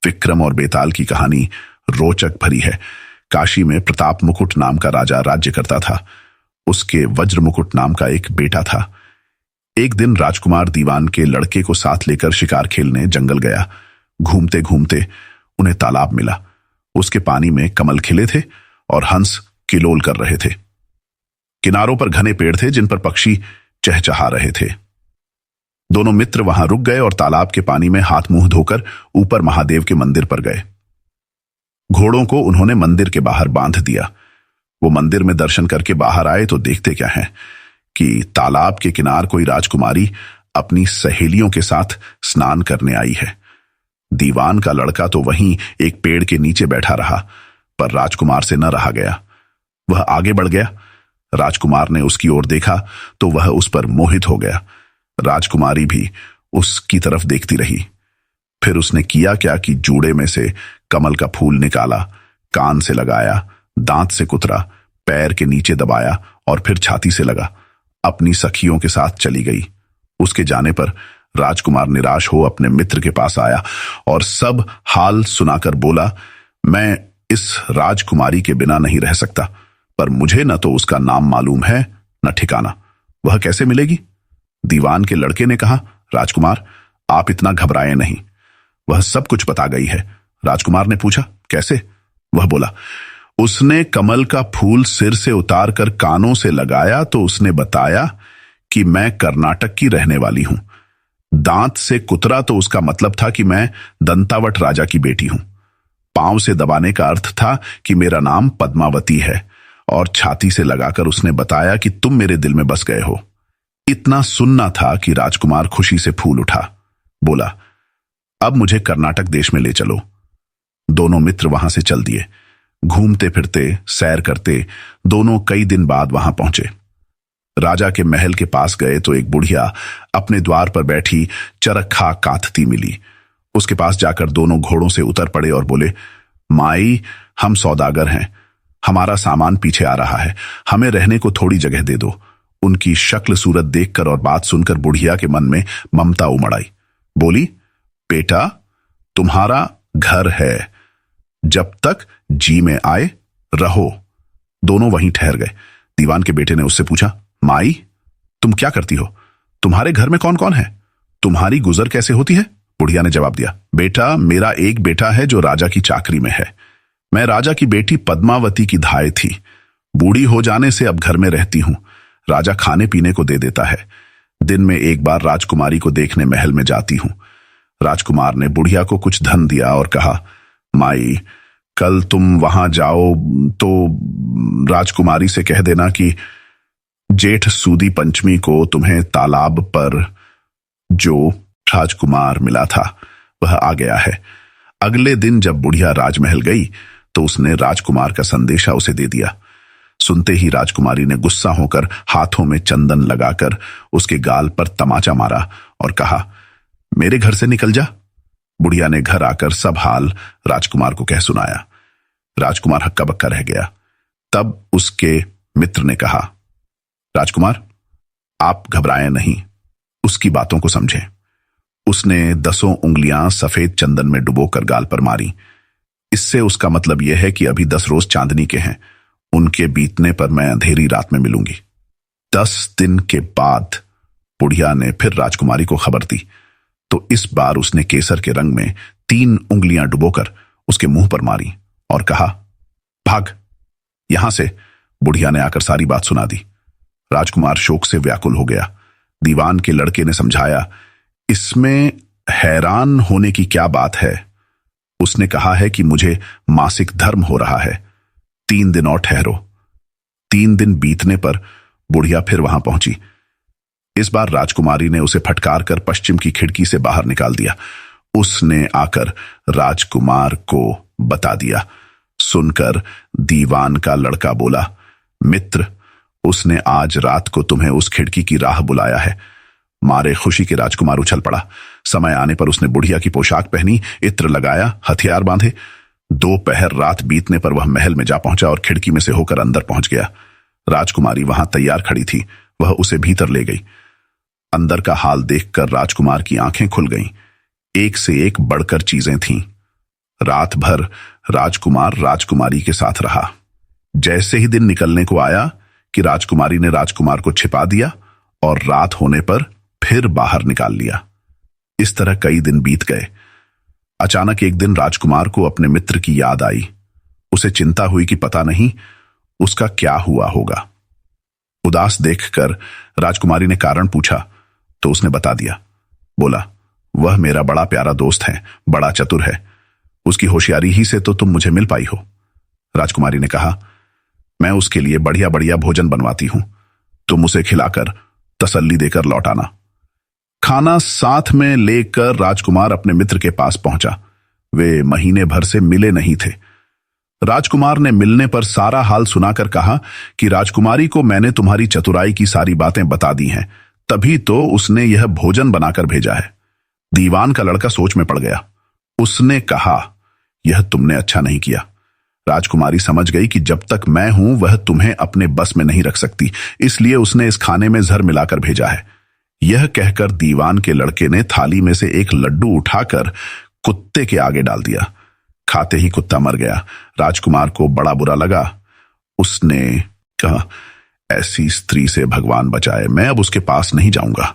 विक्रम और बेताल की कहानी रोचक भरी है। काशी में प्रताप मुकुट नाम का राजा राज्य करता था। उसके वज्र मुकुट नाम का एक बेटा था। एक दिन राजकुमार दीवान के लड़के को साथ लेकर शिकार खेलने जंगल गया। घूमते घूमते उन्हें तालाब मिला। उसके पानी में कमल खिले थे और हंस किलोल कर रहे थे। किनारों पर घने पेड़ थे जिन पर पक्षी चहचहा रहे थे। दोनों मित्र वहां रुक गए और तालाब के पानी में हाथ मुंह धोकर ऊपर महादेव के मंदिर पर गए। घोड़ों को उन्होंने मंदिर के बाहर बांध दिया। वो मंदिर में दर्शन करके बाहर आए तो देखते क्या है कि तालाब के किनार कोई राजकुमारी अपनी सहेलियों के साथ स्नान करने आई है। दीवान का लड़का तो वहीं एक पेड़ के नीचे बैठा रहा, पर राजकुमार से न रहा गया। वह आगे बढ़ गया। राजकुमार ने उसकी ओर देखा तो वह उस पर मोहित हो गया। राजकुमारी भी उसकी तरफ देखती रही। फिर उसने किया क्या कि जूड़े में से कमल का फूल निकाला, कान से लगाया, दांत से कुतरा, पैर के नीचे दबाया और फिर छाती से लगा। अपनी सखियों के साथ चली गई। उसके जाने पर राजकुमार निराश हो अपने मित्र के पास आया और सब हाल सुनाकर बोला, मैं इस राजकुमारी के बिना नहीं रह सकता, पर मुझे न तो उसका नाम मालूम है न ठिकाना। वह कैसे मिलेगी? दीवान के लड़के ने कहा, राजकुमार आप इतना घबराएं नहीं, वह सब कुछ बता गई है। राजकुमार ने पूछा, कैसे? वह बोला, उसने कमल का फूल सिर से उतार कर कानों से लगाया तो उसने बताया कि मैं कर्नाटक की रहने वाली हूं। दांत से कुतरा तो उसका मतलब था कि मैं दंतावट राजा की बेटी हूं। पांव से दबाने का अर्थ था कि मेरा नाम पद्मावती है, और छाती से लगाकर उसने बताया कि तुम मेरे दिल में बस गए हो। इतना सुनना था कि राजकुमार खुशी से फूल उठा। बोला, अब मुझे कर्नाटक देश में ले चलो। दोनों मित्र वहां से चल दिए। घूमते फिरते सैर करते दोनों कई दिन बाद वहां पहुंचे। राजा के महल के पास गए तो एक बुढ़िया अपने द्वार पर बैठी चरखा काटती मिली। उसके पास जाकर दोनों घोड़ों से उतर पड़े और बोले, माई, हम सौदागर हैं, हमारा सामान पीछे आ रहा है, हमें रहने को थोड़ी जगह दे दो। उनकी शक्ल सूरत देखकर और बात सुनकर बुढ़िया के मन में ममता उमड़ आई। बोली, बेटा तुम्हारा घर है, जब तक जी में आए रहो। दोनों वहीं ठहर गए। दीवान के बेटे ने उससे पूछा, माई तुम क्या करती हो? तुम्हारे घर में कौन कौन है? तुम्हारी गुजर कैसे होती है? बुढ़िया ने जवाब दिया, बेटा मेरा एक बेटा है जो राजा की चाकरी में है। मैं राजा की बेटी पद्मावती की धाय थी। बूढ़ी हो जाने से अब घर में रहती हूं। राजा खाने पीने को दे देता है। दिन में एक बार राजकुमारी को देखने महल में जाती हूं। राजकुमार ने बुढ़िया को कुछ धन दिया और कहा, माई कल तुम वहां जाओ तो राजकुमारी से कह देना कि जेठ सूदी पंचमी को तुम्हें तालाब पर जो राजकुमार मिला था वह आ गया है। अगले दिन जब बुढ़िया राजमहल गई तो उसने राजकुमार का संदेशा उसे दे दिया। सुनते ही राजकुमारी ने गुस्सा होकर हाथों में चंदन लगाकर उसके गाल पर तमाचा मारा और कहा, मेरे घर से निकल जा। बुढ़िया ने घर आकर सब हाल राजकुमार को कह सुनाया। राजकुमार हक्का बक्का रह गया। तब उसके मित्र ने कहा, राजकुमार आप घबराएं नहीं, उसकी बातों को समझें। उसने 10 उंगलियां सफेद चंदन में डुबोकर गाल पर मारी। इससे उसका मतलब यह है कि अभी 10 रोज चांदनी के हैं। उनके बीतने पर मैं अंधेरी रात में मिलूंगी। 10 दिन के बाद बुढ़िया ने फिर राजकुमारी को खबर दी तो इस बार उसने केसर के रंग में 3 उंगलियां डुबोकर उसके मुंह पर मारी और कहा, भाग यहां से। बुढ़िया ने आकर सारी बात सुना दी। राजकुमार शोक से व्याकुल हो गया। दीवान के लड़के ने समझाया, इसमें हैरान होने की क्या बात है? उसने कहा है कि मुझे मासिक धर्म हो रहा है। 3 दिन और ठहरो। 3 दिन बीतने पर बुढ़िया फिर वहां पहुंची। इस बार राजकुमारी ने उसे फटकार कर पश्चिम की खिड़की से बाहर निकाल दिया। उसने आकर राजकुमार को बता दिया। सुनकर दीवान का लड़का बोला, मित्र उसने आज रात को तुम्हें उस खिड़की की राह बुलाया है। मारे खुशी के राजकुमार उछल पड़ा। समय आने पर उसने बुढ़िया की पोशाक पहनी, इत्र लगाया, हथियार बांधे। 2 पहर रात बीतने पर वह महल में जा पहुंचा और खिड़की में से होकर अंदर पहुंच गया। राजकुमारी वहां तैयार खड़ी थी। वह उसे भीतर ले गई। अंदर का हाल देखकर राजकुमार की आंखें खुल गईं। एक से एक बढ़कर चीजें थीं। रात भर राजकुमार राजकुमारी के साथ रहा। जैसे ही दिन निकलने को आया कि राजकुमारी ने राजकुमार को छिपा दिया और रात होने पर फिर बाहर निकाल लिया। इस तरह कई दिन बीत गए। अचानक एक दिन राजकुमार को अपने मित्र की याद आई। उसे चिंता हुई कि पता नहीं उसका क्या हुआ होगा। उदास देखकर राजकुमारी ने कारण पूछा तो उसने बता दिया। बोला, वह मेरा बड़ा प्यारा दोस्त है, बड़ा चतुर है। उसकी होशियारी ही से तो तुम मुझे मिल पाई हो। राजकुमारी ने कहा, मैं उसके लिए बढ़िया बढ़िया भोजन बनवाती हूं, तुम उसे खिलाकर तसल्ली देकर लौट आना। खाना साथ में लेकर राजकुमार अपने मित्र के पास पहुंचा। वे महीने भर से मिले नहीं थे। राजकुमार ने मिलने पर सारा हाल सुनाकर कहा कि राजकुमारी को मैंने तुम्हारी चतुराई की सारी बातें बता दी हैं, तभी तो उसने यह भोजन बनाकर भेजा है। दीवान का लड़का सोच में पड़ गया। उसने कहा, यह तुमने अच्छा नहीं किया। राजकुमारी समझ गई कि जब तक मैं हूं वह तुम्हें अपने बस में नहीं रख सकती, इसलिए उसने इस खाने में जहर मिलाकर भेजा है। यह कहकर दीवान के लड़के ने थाली में से एक लड्डू उठाकर कुत्ते के आगे डाल दिया। खाते ही कुत्ता मर गया। राजकुमार को बड़ा बुरा लगा। उसने कहा, ऐसी स्त्री से भगवान बचाए, मैं अब उसके पास नहीं जाऊंगा।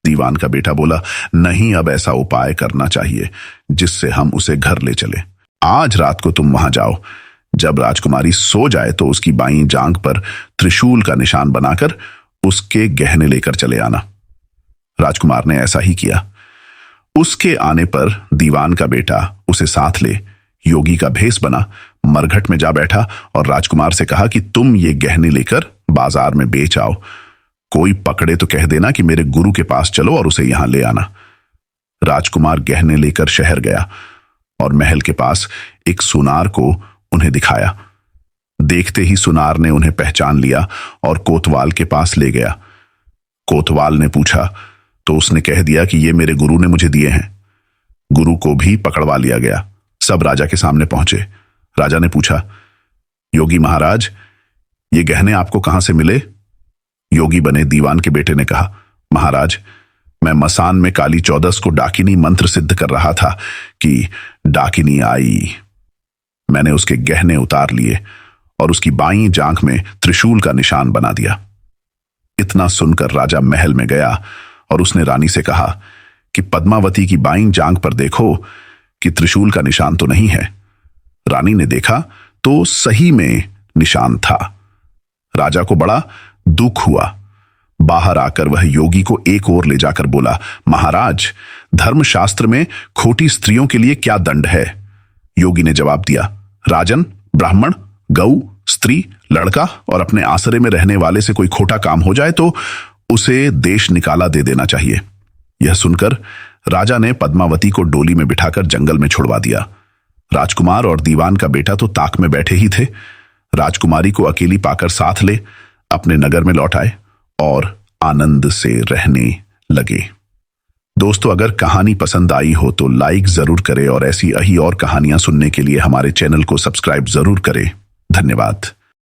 दीवान का बेटा बोला, नहीं, अब ऐसा उपाय करना चाहिए जिससे हम उसे घर ले चले। आज रात को तुम वहां जाओ। जब राजकुमारी सो जाए तो उसकी बाईं जांघ पर त्रिशूल का निशान बनाकर उसके गहने लेकर चले आना। राजकुमार ने ऐसा ही किया। उसके आने पर दीवान का बेटा उसे साथ ले योगी का भेष बना, मरघट में जा बैठा और राजकुमार से कहा कि तुम ये गहने लेकर बाजार में बेच आओ। कोई पकड़े तो कह देना कि मेरे गुरु के पास चलो और उसे यहां ले आना। राजकुमार गहने लेकर शहर गया और महल के पास एक सुनार को उन्हें दिखाया। देखते ही सुनार ने उन्हें पहचान लिया और कोतवाल के पास ले गया। कोतवाल ने पूछा तो उसने कह दिया कि ये मेरे गुरु ने मुझे दिए हैं। गुरु को भी पकड़वा लिया गया। सब राजा के सामने पहुंचे। राजा ने पूछा, योगी महाराज, ये गहने आपको कहां से मिले? योगी बने दीवान के बेटे ने कहा, महाराज, मैं मसान में काली चौदस को डाकिनी मंत्र सिद्ध कर रहा था कि डाकिनी आई। मैंने उसके गहने उतार लिए और उसकी बाईं जांघ में त्रिशूल का निशान बना दिया। इतना सुनकर राजा महल में गया और उसने रानी से कहा कि पद्मावती की बाईं जांघ पर देखो कि त्रिशूल का निशान तो नहीं है। रानी ने देखा तो सही में निशान था। राजा को बड़ा दुख हुआ। बाहर आकर वह योगी को एक ओर ले जाकर बोला, महाराज, धर्मशास्त्र में खोटी स्त्रियों के लिए क्या दंड है? योगी ने जवाब दिया, राजन, ब्राह्मण, गऊ, स्त्री, लड़का और अपने आसरे में रहने वाले से कोई खोटा काम हो जाए तो उसे देश निकाला दे देना चाहिए। यह सुनकर राजा ने पद्मावती को डोली में बिठाकर जंगल में छुड़वा दिया। राजकुमार और दीवान का बेटा तो ताक में बैठे ही थे। राजकुमारी को अकेली पाकर साथ ले अपने नगर में लौट आए और आनंद से रहने लगे। दोस्तों, अगर कहानी पसंद आई हो तो लाइक जरूर करें और ऐसी ही और कहानियां सुनने के लिए हमारे चैनल को सब्सक्राइब जरूर करें। धन्यवाद।